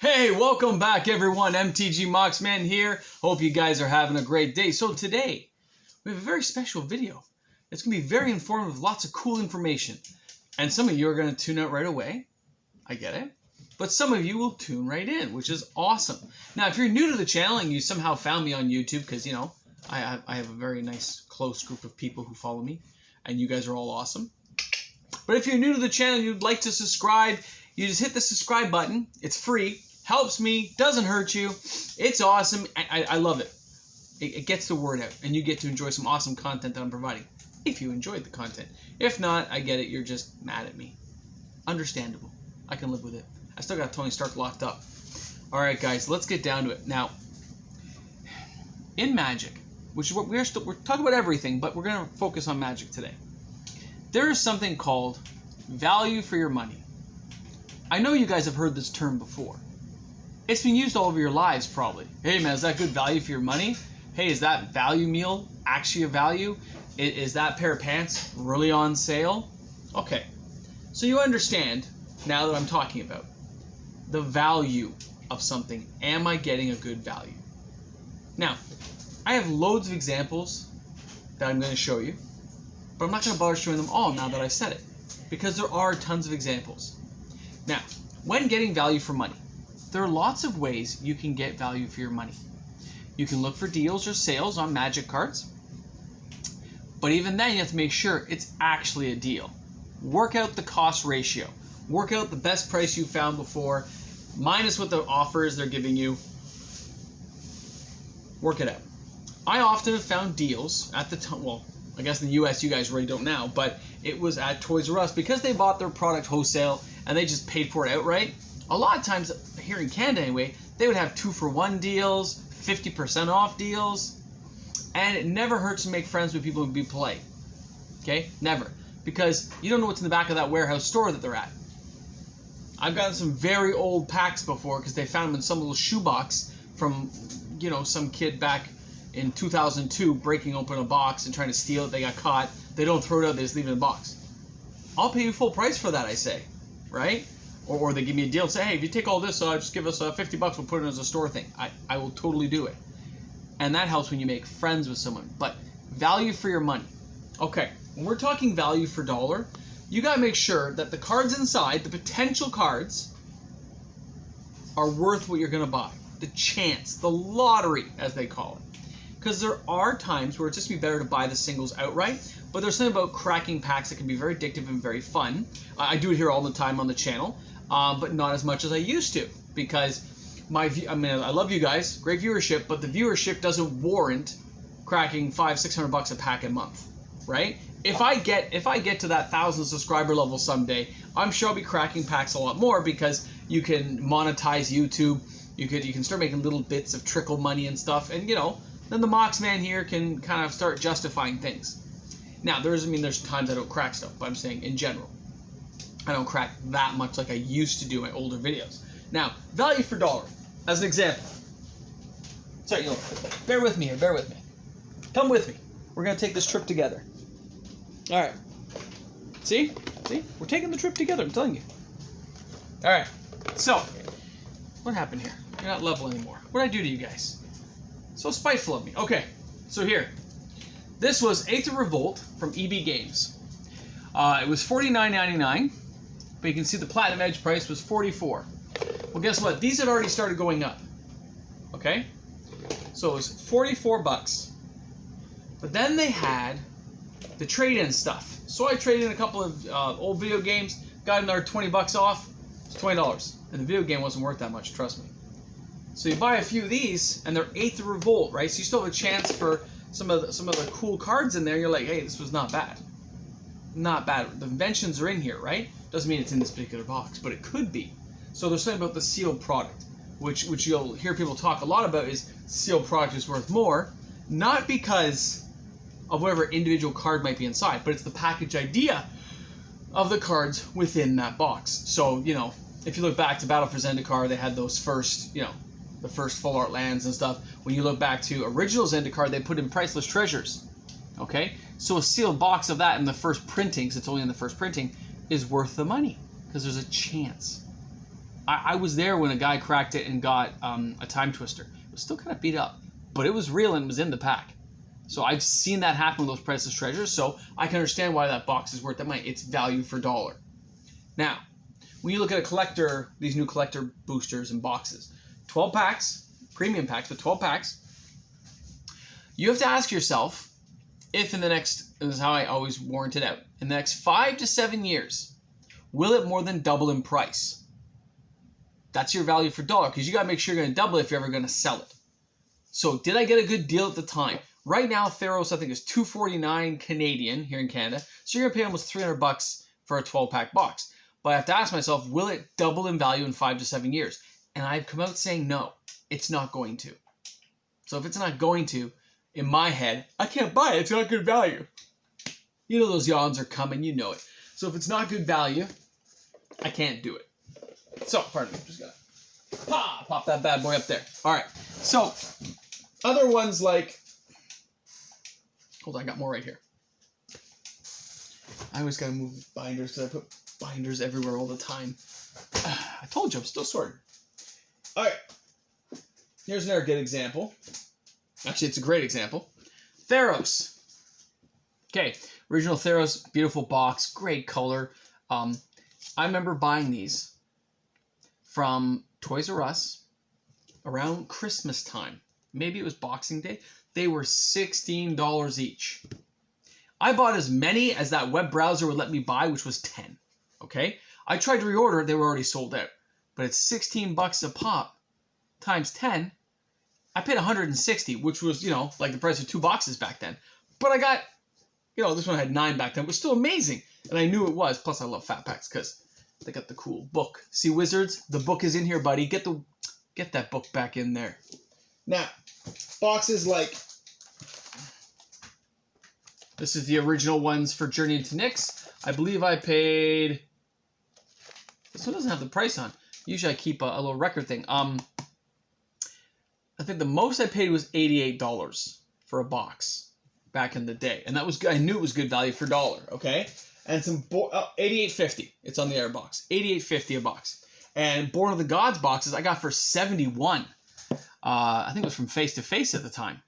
Hey, welcome back everyone. MTG Moxman here. Hope you guys are having a great day. So today, we have a very special video. It's going to be very informative, lots of cool information. And some of you are going to tune out right away. I get it. But some of you will tune right in, which is awesome. Now, if you're new to the channel and you somehow found me on YouTube, because, you know, I have a very nice, close group of people who follow me, and you guys are all awesome. But if you're new to the channel and you'd like to subscribe, you just hit the subscribe button. It's free. Helps me, doesn't hurt you. It's awesome. I love it. It gets the word out, and you get to enjoy some awesome content that I'm providing. If you enjoyed the content. If not, I get it. You're just mad at me. Understandable. I can live with it. I still got Tony Stark locked up. All right, guys, let's get down to it. Now, in Magic, which is what we're talking about everything, but we're going to focus on Magic today. There is something called value for your money. I know you guys have heard this term before. It's been used all over your lives, probably. Hey, man, is that good value for your money? Hey, is that value meal actually a value? Is that pair of pants really on sale? Okay, so you understand, now that I'm talking about, the value of something. Am I getting a good value? Now, I have loads of examples that I'm going to show you, but I'm not going to bother showing them all now that I've said it, because there are tons of examples. Now, when getting value for money, there are lots of ways you can get value for your money. You can look for deals or sales on Magic cards, but even then you have to make sure it's actually a deal. Work out the cost ratio. Work out the best price you found before, minus what the offers they're giving you. Work it out. I often have found deals at the time, well, I guess in the US you guys really don't now, but it was at Toys R Us because they bought their product wholesale and they just paid for it outright. A lot of times, here in Canada anyway, they would have 2-for-1 deals, 50% off deals, and it never hurts to make friends with people and be polite. Okay? Never. Because you don't know what's in the back of that warehouse store that they're at. I've gotten some very old packs before because they found them in some little shoebox from, you know, some kid back in 2002 breaking open a box and trying to steal it. They got caught. They don't throw it out, they just leave it in the box. I'll pay you full price for that, I say. Right? Or they give me a deal and say, hey, if you take all this, just give us $50, we'll put it as a store thing. I will totally do it. And that helps when you make friends with someone. But value for your money. Okay, when we're talking value for dollar, you got to make sure that the cards inside, the potential cards, are worth what you're going to buy. The chance, the lottery, as they call it. Because there are times where it's just be better to buy the singles outright, but there's something about cracking packs that can be very addictive and very fun. I do it here all the time on the channel. But not as much as I used to, because I love you guys, great viewership, but the viewership doesn't warrant cracking $500-600 a pack a month, right? If I get to that 1,000 subscriber level someday, I'm sure I'll be cracking packs a lot more because you can monetize YouTube, you can start making little bits of trickle money and stuff, and you know, then the Moxman here can kind of start justifying things. Now, there's times I don't crack stuff, but I'm saying in general. I don't crack that much like I used to do in my older videos. Now, value for dollar, as an example. Sorry, you know, bear with me here, bear with me. Come with me. We're going to take this trip together. All right. See? We're taking the trip together, I'm telling you. All right. So, what happened here? You're not level anymore. What did I do to you guys? So spiteful of me. Okay, so here. This was Aether Revolt from EB Games. It was $49.99. But you can see the Platinum Edge price was $44. Well, guess what? These had already started going up. Okay? So it was $44. But then they had the trade-in stuff. So I traded in a couple of old video games, got another $20 off. It's $20. And the video game wasn't worth that much, trust me. So you buy a few of these, and they're Aether Revolt, right? So you still have a chance for some of the cool cards in there. You're like, hey, this was not bad. Not bad. The inventions are in here, right? Doesn't mean it's in this particular box, but it could be. So there's something about the sealed product, which you'll hear people talk a lot about is sealed product is worth more, not because of whatever individual card might be inside, but it's the package idea of the cards within that box. So, you know, if you look back to Battle for Zendikar, they had those first, you know, the first full art lands and stuff. When you look back to original Zendikar, they put in priceless treasures. Okay? So a sealed box of that in the first printing, 'cause it's only in the first printing, is worth the money because there's a chance. I was there when a guy cracked it and got a Time Twister. It was still kind of beat up, but it was real and it was in the pack. So I've seen that happen with those priceless treasures, so I can understand why that box is worth that money. It's value for dollar. Now, when you look at a collector, these new collector boosters and boxes, 12 packs, premium packs, but 12 packs, you have to ask yourself if in the next, this is how I always warrant it out, in the next 5 to 7 years, will it more than double in price? That's your value for dollar, because you got to make sure you're going to double it if you're ever going to sell it. So did I get a good deal at the time? Right now, Theros, I think, is $249 Canadian here in Canada. So you're going to pay almost $300 for a 12-pack box. But I have to ask myself, will it double in value in 5 to 7 years? And I've come out saying no, it's not going to. So if it's not going to, in my head, I can't buy it. It's not good value. You know those yawns are coming. You know it. So if it's not good value, I can't do it. So, pardon me. I'm just going to pop that bad boy up there. All right. So, other ones like... Hold on, I got more right here. I always got to move binders because I put binders everywhere all the time. I told you, I'm still sorting. All right. Here's another good example. Actually, it's a great example. Theros. Okay, original Theros, beautiful box, great color. I remember buying these from Toys R Us around Christmas time. Maybe it was Boxing Day. They were $16 each. I bought as many as that web browser would let me buy, which was 10. Okay? I tried to reorder, they were already sold out. But it's 16 bucks a pop times 10. I paid 160, which was, you know, like the price of 2 boxes back then. But I got, you know, this one had 9 back then. It was still amazing. And I knew it was. Plus, I love fat packs because they got the cool book. See, Wizards, the book is in here, buddy. Get that book back in there. Now, boxes like... This is the original ones for Journey into Nyx. I believe I paid... This one doesn't have the price on. Usually I keep a little record thing. I think the most I paid was $88 for a box back in the day. And that was good. I knew it was good value for dollar, okay? And some... $88.50. It's on the air box. $88.50 a box. And Born of the Gods boxes I got for $71. I think it was from Face to Face at the time.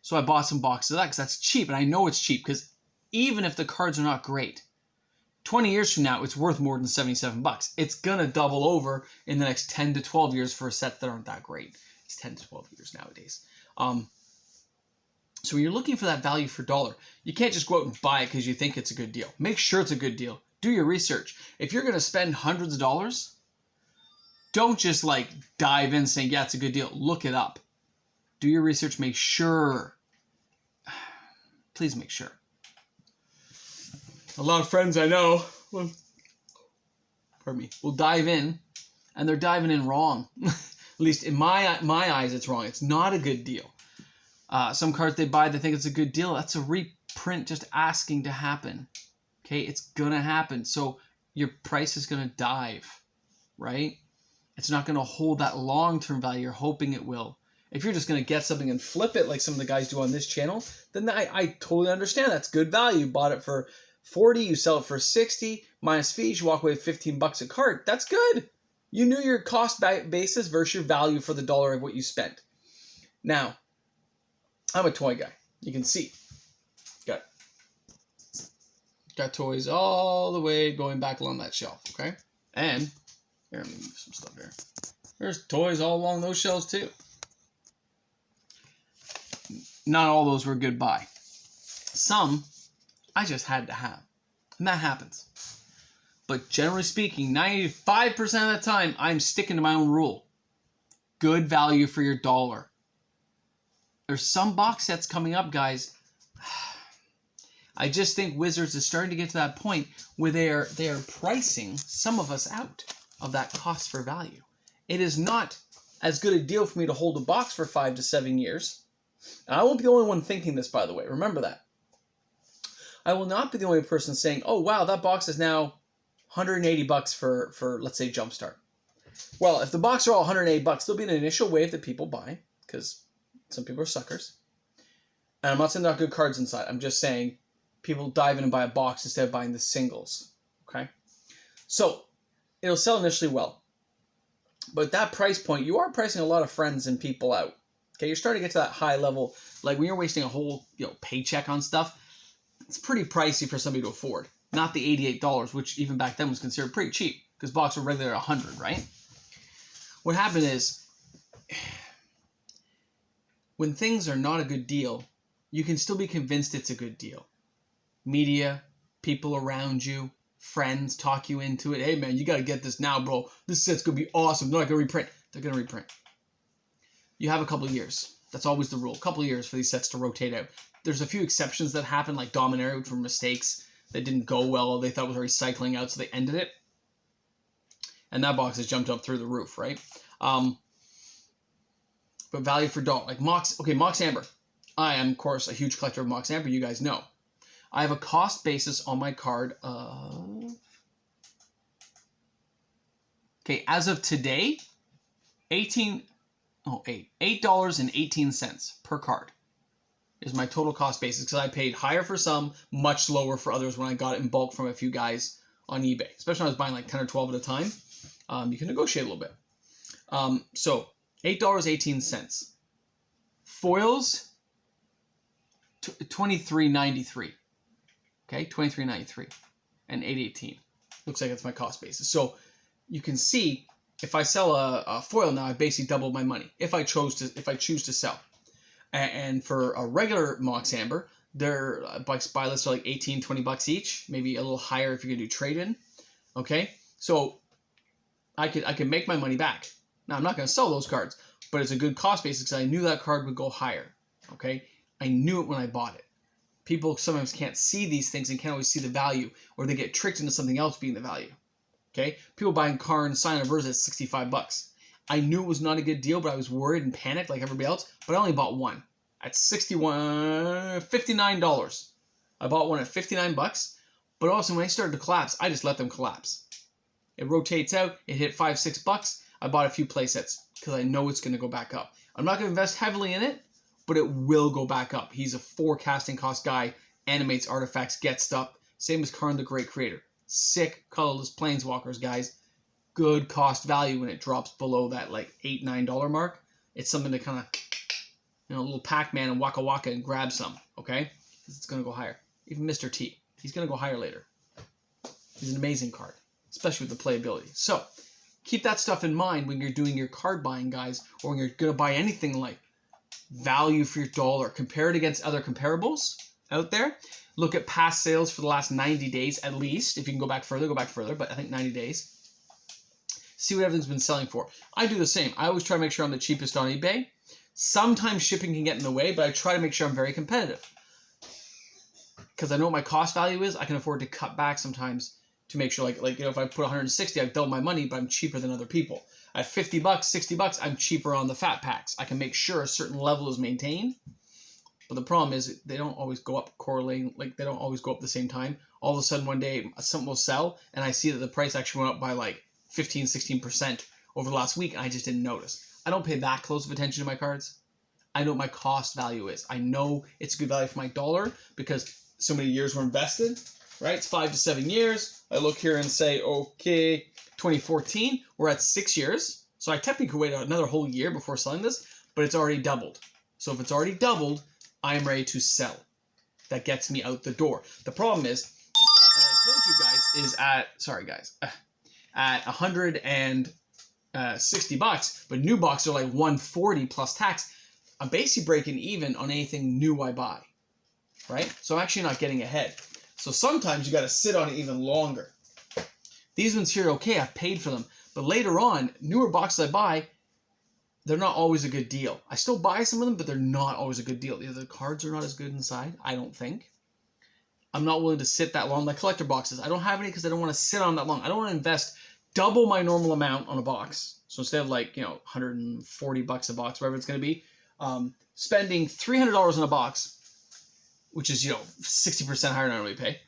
So I bought some boxes of that because that's cheap. And I know it's cheap because even if the cards are not great, 20 years from now, it's worth more than 77 bucks. It's going to double over in the next 10 to 12 years for a set that aren't that great. It's 10 to 12 years nowadays. So when you're looking for that value for dollar, you can't just go out and buy it because you think it's a good deal. Make sure it's a good deal. Do your research. If you're going to spend hundreds of dollars, don't just like dive in saying, yeah, it's a good deal. Look it up. Do your research. Make sure. Please make sure. A lot of friends I know will dive in, and they're diving in wrong. At least in my eyes, it's wrong. It's not a good deal. Some cards they buy, they think it's a good deal. That's a reprint just asking to happen. Okay, it's going to happen. So your price is going to dive, right? It's not going to hold that long-term value. You're hoping it will. If you're just going to get something and flip it like some of the guys do on this channel, then I totally understand. That's good value. You bought it for 40, you sell it for 60, minus fees, you walk away with 15 bucks a cart. That's good. You knew your cost basis versus your value for the dollar of what you spent. Now, I'm a toy guy. You can see. Got toys all the way going back along that shelf, okay? And, here, let me move some stuff here. There's toys all along those shelves too. Not all those were a good buy. Some, I just had to have. And that happens. But generally speaking, 95% of the time, I'm sticking to my own rule. Good value for your dollar. There's some box sets coming up, guys. I just think Wizards is starting to get to that point where they are pricing some of us out of that cost for value. It is not as good a deal for me to hold a box for 5 to 7 years. And I won't be the only one thinking this, by the way. Remember that. I will not be the only person saying, oh, wow, that box is now 180 bucks for let's say, Jumpstart. Well, if the box are all 180 bucks, there'll be an initial wave that people buy because some people are suckers. And I'm not saying there are good cards inside. I'm just saying people dive in and buy a box instead of buying the singles. Okay? So, it'll sell initially well. But that price point, you are pricing a lot of friends and people out. Okay, you're starting to get to that high level. Like when you're wasting a whole paycheck on stuff, it's pretty pricey for somebody to afford. Not the $88, which even back then was considered pretty cheap because box were regular $100, right? What happened is when things are not a good deal, you can still be convinced it's a good deal. Media, people around you, friends talk you into it. Hey man, you got to get this now, bro. This set's going to be awesome. They're not going to reprint. They're going to reprint. You have a couple of years. That's always the rule. A couple of years for these sets to rotate out. There's a few exceptions that happen, like Dominaria, which were mistakes that didn't go well. They thought it was already cycling out, so they ended it. And that box has jumped up through the roof, right? But value for dollar. Like Mox Amber. I am, of course, a huge collector of Mox Amber. You guys know. I have a cost basis on my card of... Okay, as of today, $8.18 per card is my total cost basis because I paid higher for some, much lower for others when I got it in bulk from a few guys on eBay. Especially when I was buying like 10 or 12 at a time. You can negotiate a little bit. So, $8.18. Foils, $23.93. Okay, $23.93 and $8.18. Looks like that's my cost basis. So you can see if I sell a foil now, I basically doubled my money if I choose to sell. And for a regular Mox Amber, their buy lists are like $18, $20 each, maybe a little higher if you're gonna do trade-in. Okay, so I could make my money back. Now I'm not gonna sell those cards, but it's a good cost basis because I knew that card would go higher. Okay, I knew it when I bought it. People sometimes can't see these things and can't always see the value, or they get tricked into something else being the value. Okay, people buying Karn Sign of Urza at $65. I knew it was not a good deal, but I was worried and panicked like everybody else. But I only bought one at $59. I bought one at $59. But also when they started to collapse, I just let them collapse. It rotates out. It hit $5, $6. I bought a few play sets because I know it's going to go back up. I'm not going to invest heavily in it, but it will go back up. He's a forecasting cost guy, animates artifacts, gets stuff. Same as Karn the Great Creator. Sick, colorless planeswalkers, guys. Good cost value when it drops below that like $8, $9 mark. It's something to kind of, a little Pac-Man and Waka Waka and grab some, okay? Because it's going to go higher. Even Mr. T, he's going to go higher later. He's an amazing card, especially with the playability. So, keep that stuff in mind when you're doing your card buying, guys, or when you're going to buy anything like value for your dollar. Compare it against other comparables out there. Look at past sales for the last 90 days at least. If you can go back further, but I think 90 days. See what everything's been selling for. I do the same. I always try to make sure I'm the cheapest on eBay. Sometimes shipping can get in the way, but I try to make sure I'm very competitive. Because I know what my cost value is. I can afford to cut back sometimes to make sure, if I put 160, I've doubled my money, but I'm cheaper than other people. At $50, $60, I'm cheaper on the fat packs. I can make sure a certain level is maintained. But the problem is they don't always go up correlating, they don't always go up at the same time. All of a sudden one day something will sell and I see that the price actually went up by 15, 16% over the last week and I just didn't notice. I don't pay that close of attention to my cards. I know what my cost value is. I know it's good value for my dollar because so many years were invested, right? It's 5 to 7 years. I look here and say, okay, 2014, we're at 6 years. So I technically could wait another whole year before selling this, but it's already doubled. So if it's already doubled, I'm ready to sell. That gets me out the door. The problem is, as I told you guys, is at $160, but new boxes are like $140 plus tax. I'm basically breaking even on anything new I buy, right? So I'm actually not getting ahead. So sometimes you got to sit on it even longer. These ones here, okay, I've paid for them, but later on, newer boxes I buy, they're not always a good deal. I still buy some of them, but they're not always a good deal. The cards are not as good inside, I don't think. I'm not willing to sit that long. Like collector boxes, I don't have any because I don't want to sit on that long. I don't want to invest double my normal amount on a box. So instead of $140 a box, whatever it's going to be, spending $300 on a box, which is 60% higher than I normally pay,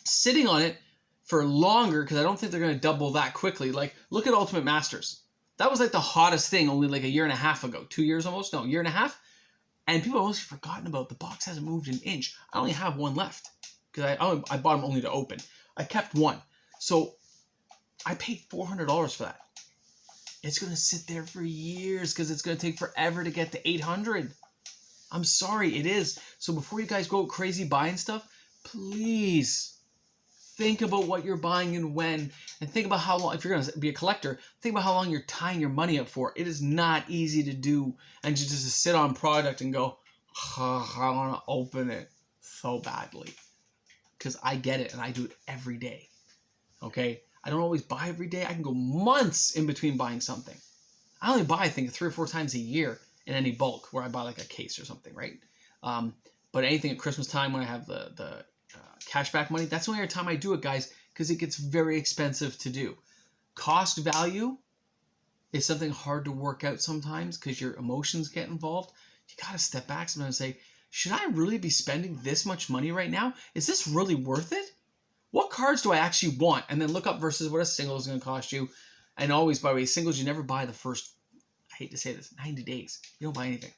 sitting on it for longer because I don't think they're going to double that quickly. Look at Ultimate Masters. That was the hottest thing only a year and a half ago. 2 years almost? No, year and a half. And people have almost forgotten about the box hasn't moved an inch. I only have one left because I bought them only to open. I kept one. So I paid $400 for that. it's going to sit there for years because it's going to take forever to get to 800. I'm sorry, it is. So before you guys go crazy buying stuff, please think about what you're buying and when, and think about how long, if you're going to be a collector, think about how long you're tying your money up for. It is not easy to do and just to sit on product and go, oh, I want to open it so badly. Because I get it and I do it every day. Okay? I don't always buy every day. I can go months in between buying something. I only buy, I think, 3 or 4 times a year in any bulk where I buy like a case or something, right? But anything at Christmas time when I have the cashback money, that's the only time I do it, guys, because it gets very expensive to do. Cost value is something hard to work out sometimes because your emotions get involved. You got to step back sometimes and say, should I really be spending this much money right now? Is this really worth it? What cards do I actually want? And then look up versus what a single is going to cost you. And always, by the way, singles, you never buy the first, I hate to say this, 90 days. You don't buy anything.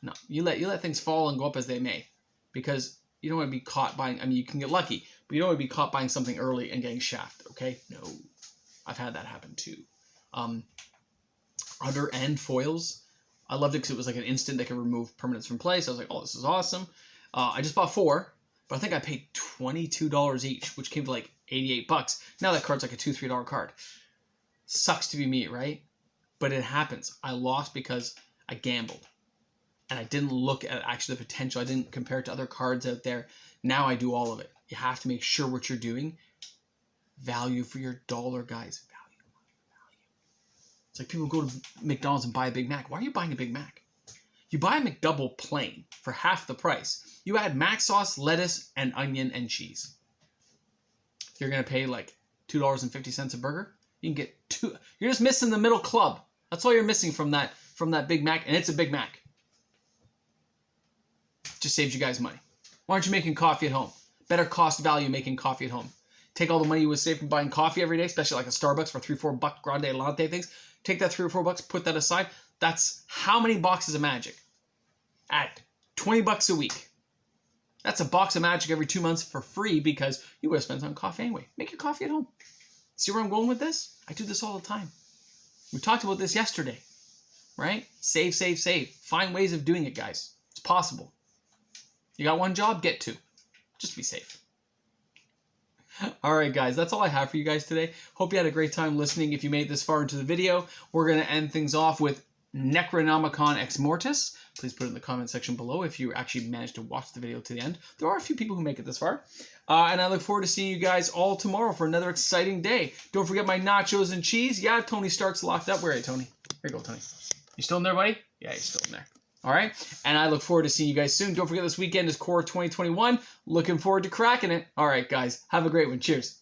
No, you let things fall and go up as they may. Because you don't want to be caught buying, I mean, you can get lucky, but you don't want to be caught buying something early and getting shafted, okay? No. I've had that happen too. Other end foils, I loved it because it was like an instant. They could remove permanents from play. So I was like, oh, this is awesome. I just bought 4, but I think I paid $22 each, which came to like $88. Now that card's like a $2, $3 card. Sucks to be me, right? But it happens. I lost because I gambled. And I didn't look at actually the potential. I didn't compare it to other cards out there. Now I do all of it. You have to make sure what you're doing. Value for your dollar, guys. It's like people go to McDonald's and buy a Big Mac. Why are you buying a Big Mac? You buy a McDouble plain for half the price. You add mac sauce, lettuce, and onion and cheese. You're going to pay like $2.50 a burger. You can get 2. You're just missing the middle club. That's all you're missing from that Big Mac, and it's a Big Mac. Just saves you guys money. Why aren't you making coffee at home? Better cost value making coffee at home. Take all the money you would save from buying coffee every day, especially like a Starbucks for $3-4 grande latte things. Take that $3 or $4, put that aside. That's how many boxes of Magic? At $20 a week. That's a box of Magic every 2 months for free because you would have spent on coffee anyway. Make your coffee at home. See where I'm going with this? I do this all the time. We talked about this yesterday, right? Save, save, save. Find ways of doing it, guys. It's possible. You got one job, get 2. Just be safe. All right, guys, that's all I have for you guys today. Hope you had a great time listening. If you made it this far into the video, we're going to end things off with Necronomicon Ex Mortis. Please put it in the comment section below if you actually managed to watch the video to the end. There are a few people who make it this far. And I look forward to seeing you guys all tomorrow for another exciting day. Don't forget my nachos and cheese. Yeah, Tony Stark's locked up. Where are you, Tony? Here you go, Tony. You still in there, buddy? Yeah, he's still in there. All right, and I look forward to seeing you guys soon. Don't forget this weekend is Core 2021. Looking forward to cracking it. All right, guys, have a great one. Cheers.